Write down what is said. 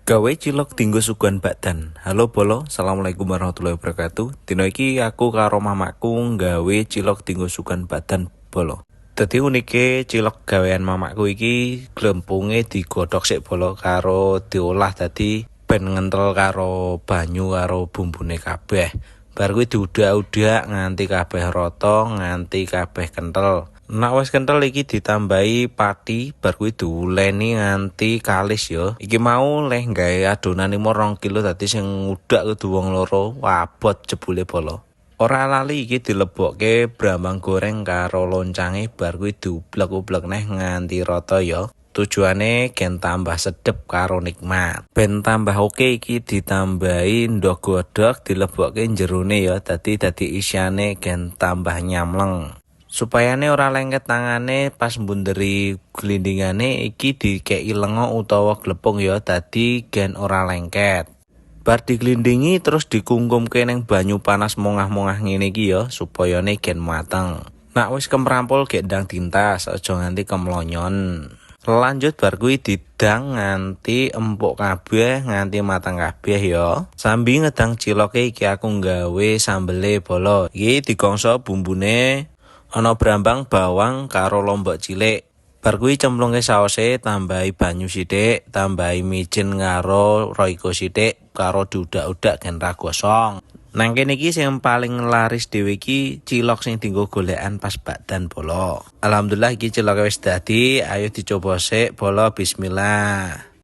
Gawe cilok dinggo suguhan bakdan. Halo Bolo, assalamualaikum warahmatullahi wabarakatuh. Dino iki aku karo mamaku gawe cilok dinggo suguhan bakdan Bolo. Dadi unike cilok gawean mamaku iki glempunge digodhog sik Bolo karo diolah dadi ben ngentel karo banyu karo bumbune kabeh. Bar kuwi diudak-udak nganti kabeh rata, nganti kabeh kentel. Nek wis kentel iki ditambahi pati, bar kuwi diuleni nganti kalis ya. Iki mau leh gawe adonan 2 kilo dadi sing udak kudu wong loro, wabot jebule Bolo. Ora lali iki dilebokke brambang goreng karo loncange bar kuwi diublek-ublek neh nganti rata ya. Tujuane gen tambah sedep karo nikmat. Ben tambah oke iki ditambahi ndok godhog dilebokke jerone ya. Dadi isiane gen tambah nyamleng. Supayane ora lengket tangane pas mbunderi glindingane iki dikeki lenga utawa glepung ya. Dadi gen ora lengket. Bar diglindingi terus dikungkumke ning banyu panas mongah-mongah ngene iki ya supayane gen mateng. Nak wis kemrampul gek ndang dintas, aja nganti kemlonyon. Lanjut bar kuwi didang nganti empuk kabeh, nganti matang kabeh ya. Sambi ngedang ciloke iki aku gawe sambele Bolo. Iki digongso bumbune ana brambang bawang karo lombok cilik. Bar kuwi cemplungke saose, tambahi banyu sithik, tambahi micin karo roiko sithik, karo diudak-udak gen ra gosong. Nang kene iki sing paling laris dhewe iki cilok sing dienggo golekan pas bakdan Bolo. Alhamdulillah iki ciloke wis dadi, ayo dicoba sik Bolo, bismillah.